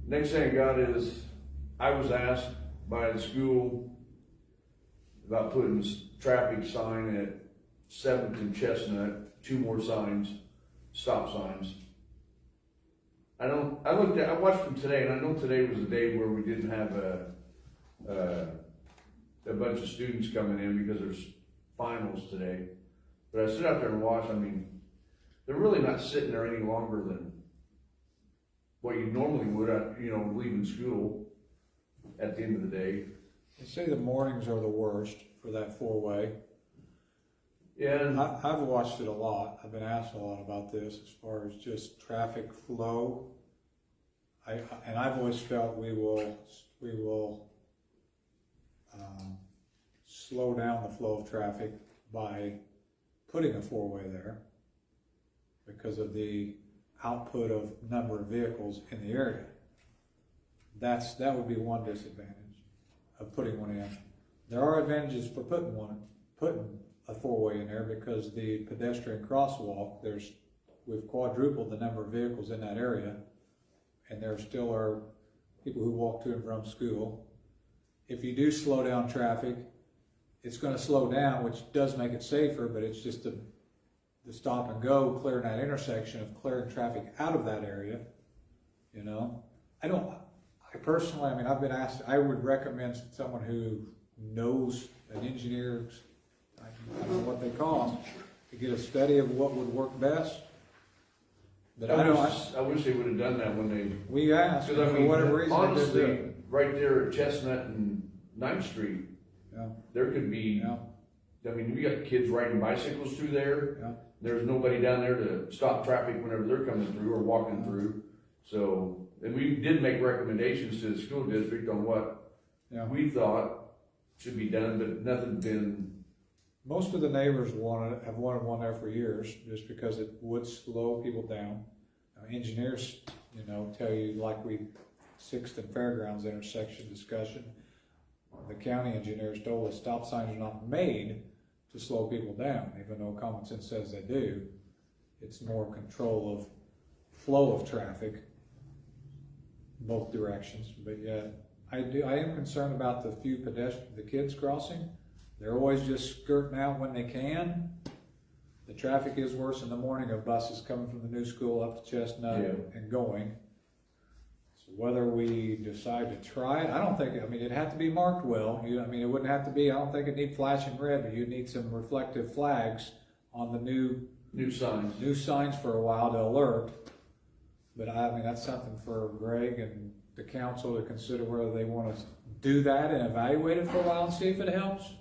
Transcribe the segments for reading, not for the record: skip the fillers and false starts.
Next thing I got is, I was asked by the school about putting traffic sign at 7th and Chestnut, 2 more signs, stop signs. I watched them today, and I know today was a day where we didn't have a bunch of students coming in because there's finals today. But I stood out there and watched. I mean, they're really not sitting there any longer than what you normally would at, leaving school at the end of the day. They say the mornings are the worst for that 4-way. Yeah, and I've watched it a lot. I've been asked a lot about this as far as just traffic flow. I've always felt we will slow down the flow of traffic by putting a 4-way there because of the output of number of vehicles in the area. That would be one disadvantage of putting one in. There are advantages for putting a 4-way in there because the pedestrian crosswalk, we've quadrupled the number of vehicles in that area, and there still are people who walk to and from school. If you do slow down traffic, it's going to slow down, which does make it safer, but it's just the stop and go, clearing that intersection of clearing traffic out of that area. I've been asked, I would recommend someone who knows, an engineer, I don't know what they call them, to get a study of what would work best. But I wish they would have done that when we asked, because for whatever reason, honestly, right there at Chestnut and 9th Street, yeah. there could be, Yeah. I mean, we got kids riding bicycles through there. Yeah. There's nobody down there to stop traffic whenever they're coming through or walking through. So, and we did make recommendations to the school district on what we thought should be done, but nothing's been. Most of the neighbors have wanted one there for years, just because it would slow people down. Engineers, tell you, like 6th and Fairgrounds intersection discussion, the county engineers told us stop signs are not made to slow people down, even though common sense says they do. It's more control of flow of traffic, both directions. But yeah, I am concerned about the kids crossing. They're always just skirting out when they can. The traffic is worse in the morning of buses coming from the new school up to Chestnut and going. So whether we decide to try it, I don't think, it'd have to be marked well. It wouldn't have to be, I don't think it'd need flashing red, but you'd need some reflective flags on the new signs for a while to alert. But that's something for Greg and the council to consider whether they want to do that and evaluate it for a while and see if it helps.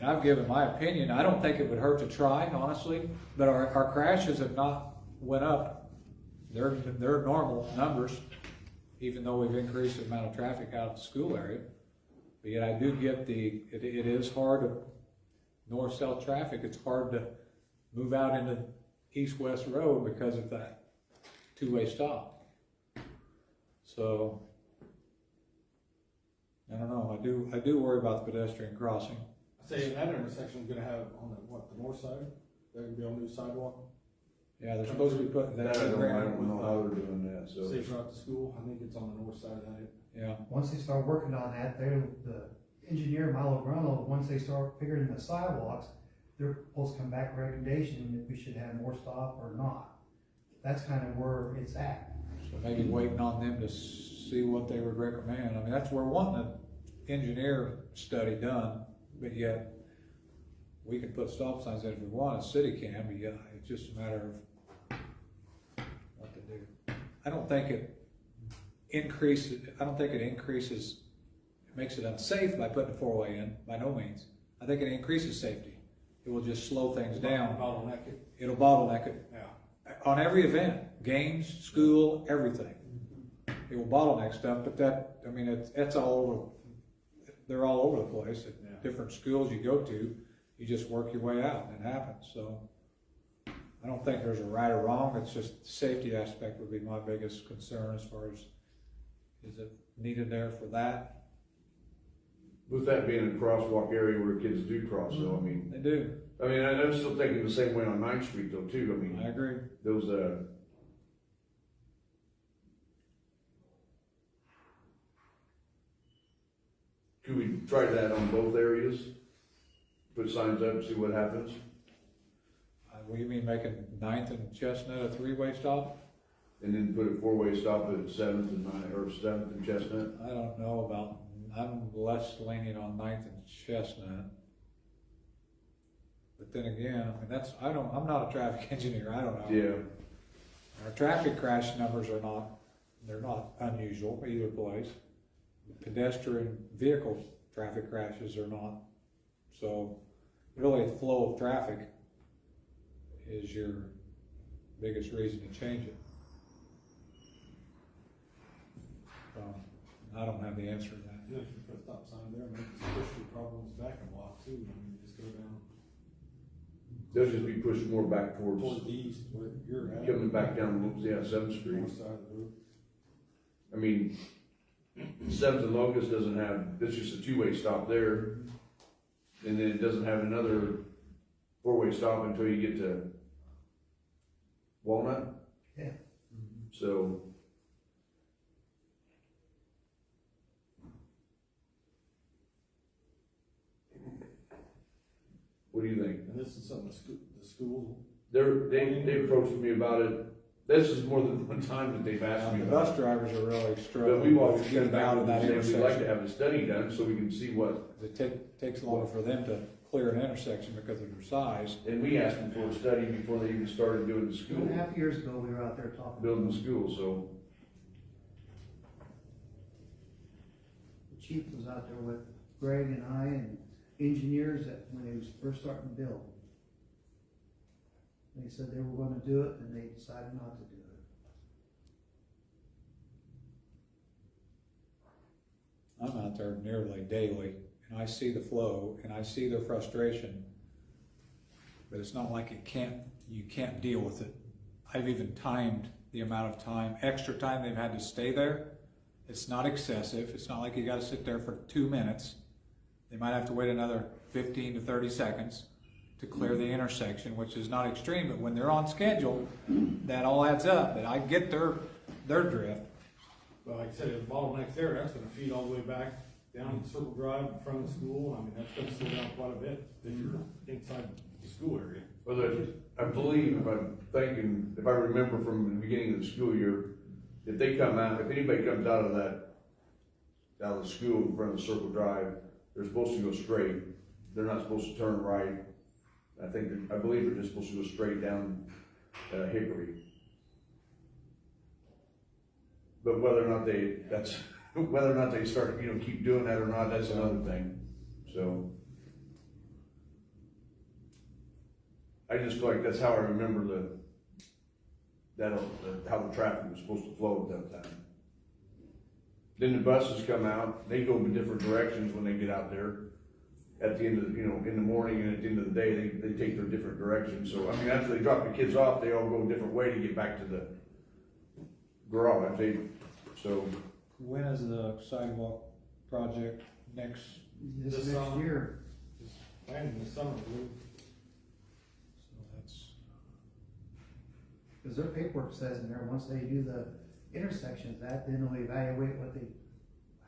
I've given my opinion. I don't think it would hurt to try, honestly, but our crashes have not went up. They're normal numbers, even though we've increased the amount of traffic out of the school area. But yet I do get it is hard north-south traffic. It's hard to move out into east-west road because of that 2-way stop. So I don't know. I do worry about the pedestrian crossing. Say that intersection is gonna have on the north side, they're gonna be on a new sidewalk. Yeah, they're supposed to be putting that. I don't know how they're doing that. So Say throughout the school, I think it's on the north side of that. Yeah. Once they start working on that, the engineer Malograno, once they start figuring the sidewalks, they're supposed to come back with a recommendation if we should have more stop or not. That's kind of where it's at. So maybe waiting on them to see what they would recommend. That's we're wanting an engineer study done, but yet we can put stop signs in if we want. A city can, but yeah, it's just a matter of what to do. I don't think it increases. It makes it unsafe by putting a 4-way in. By no means. I think it increases safety. It will just slow things down. Bottleneck it. It'll bottleneck it. Yeah. On every event, games, school, everything. It will bottleneck stuff, but it's all over. They're all over the place at different schools you go to. You just work your way out, and it happens. So I don't think there's a right or wrong. It's just the safety aspect would be my biggest concern as far as is it needed there for that. with that being a crosswalk area where kids do cross, though, They do. I'm still thinking the same way on 9th Street though, too. I agree. Those, Could we try that on both areas? Put signs up, see what happens? What do you mean making 9th and Chestnut a three-way stop? And then put a four-way stop at 7th and 7th and Chestnut? I don't know about, I'm less lenient on 9th and Chestnut. But then again, I mean, I'm not a traffic engineer, I don't know. Yeah, Our traffic crash numbers they're not unusual either place. Pedestrian vehicle traffic crashes are not. So really, flow of traffic is your biggest reason to change it. I don't have the answer to that. Yeah, if you put a stop sign there, maybe just push your problems back a block too, I mean, just go down they'll just be pushed more back towards, towards the east where you're at. coming back down, yeah, 7th Street. North side of the road. I mean, 7th and Locust doesn't have, it's just a two-way stop there. And then it doesn't have another four-way stop until you get to Walnut. Yeah. So. What do you think? And this is something the school, They approached me about it. This is more than one time that they've asked me The about bus it. drivers are really But struggling we've always with got getting back out to of the that same, we'd like to intersection. have a study done so we can see what, It takes longer for them to clear an intersection because of their size. and we asked them for a study before they even started doing the 2.5 school, years ago, we were out there talking. building the school, so. The chief was out there with Greg and I and engineers that, when he was first starting to build. They said they were gonna do it, and they decided not to do it. I'm out there nearly daily, and I see the flow, and I see their frustration. But it's not like you can't deal with it. I've even timed the amount of time, extra time they've had to stay there. It's not excessive, it's not like you gotta sit there for 2 minutes. They might have to wait another 15 to 30 seconds to clear the intersection, which is not extreme, but when they're on schedule, that all adds up, but I get their drift. but like I said, if bottleneck's there, that's gonna feed all the way back down Circle Drive in front of the school, I mean, that's gonna slow down quite a bit if you're inside the school area. Well, I believe, if I remember from the beginning of the school year, if they come out, if anybody comes out of the school in front of Circle Drive, they're supposed to go straight. They're not supposed to turn right. I believe they're just supposed to go straight down Hickory. But whether or not they start, keep doing that or not, that's another thing, so. I just feel like that's how I remember how the traffic was supposed to flow at that time. Then the buses come out, they go in different directions when they get out there. At the end of, in the morning and at the end of the day, they take their different directions. So, I mean, after they drop the kids off, they all go a different way to get back to the garage. So, When is the sidewalk project next? This This next summer. year, Just planning this summer, Lou. So that's, because their paperwork says in there, once they do the intersections, then they'll evaluate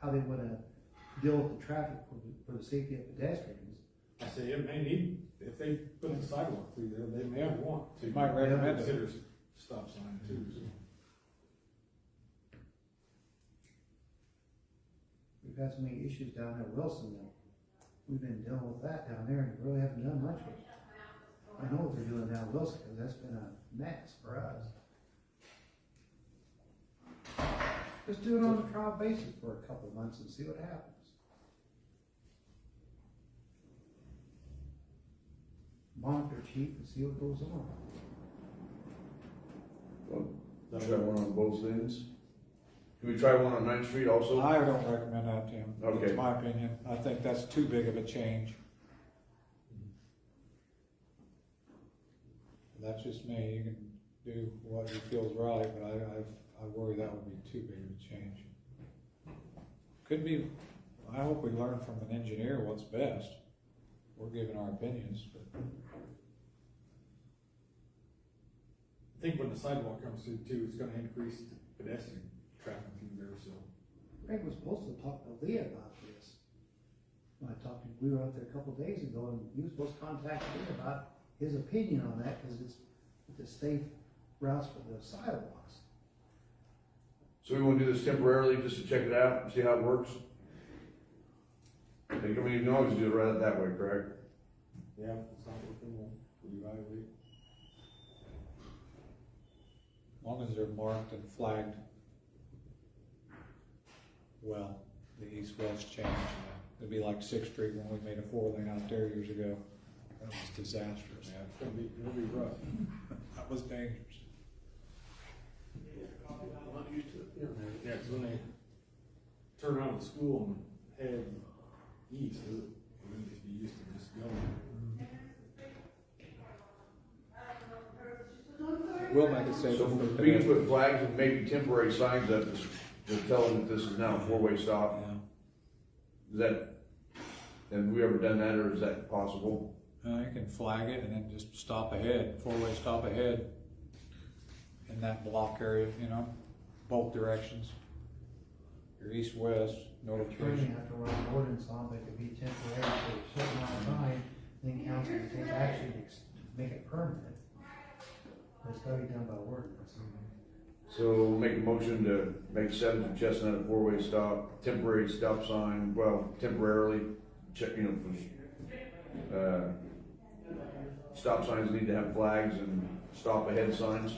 how they wanna deal with the traffic for the safety of pedestrians. I say it may need, if they put the sidewalk through there, they may want to. They might recommend it. Consider stop sign too, so. We've had so many issues down at Wilsonville. We've been dealing with that down there and really haven't done much with it. I know what they're doing down at Wilson, because that's been a mess for us. Just do it on a trial basis for a couple of months and see what happens. Monitor chief and see what goes on. try one on both ends. Can we try one on 9th Street also? I don't recommend that, Tim. Okay. It's my opinion. I think that's too big of a change. That's just me. You can do what you feel is right, but I worry that would be too big of a change. Could be, I hope we learn from an engineer what's best. We're giving our opinions, but I think when the sidewalk comes through too, it's gonna increase the pedestrian traffic through there, so. Greg was supposed to talk to Leah about this. I talked to, we were out there a couple of days ago, and he was supposed to contact me about his opinion on that, cause it's the safe routes for the sidewalks. So we wanna do this temporarily, just to check it out, and see how it works? I mean, you can always do it right that way, correct? Yeah, if it's not working, we'll evaluate. As long as they're marked and flagged well, the east-west change. It'd be like 6th Street when we made a 4-lane out there years ago. That was disastrous. Yeah, it'll be rough. That was dangerous. I'm not used to it. Yeah, 'cause when they turn out of school and head east, we're gonna just be used to just going. We'll make it safe. So we can put flags and maybe temporary signs up to tell them that this is now a 4-way stop. Yeah. Is that, have we ever done that, or is that possible? You can flag it and then just stop ahead, 4-way stop ahead in that block area, you know, both directions. Your east-west Attorney notification. have to write an ordinance on, but it could be temporary for a certain amount of time, then council can take action to make it permanent. But it's gotta be done by ordinance. So we'll make a motion to make 7th and Chestnut a 4-way stop, temporary stop sign, well, temporarily, check, stop signs need to have flags and stop ahead signs.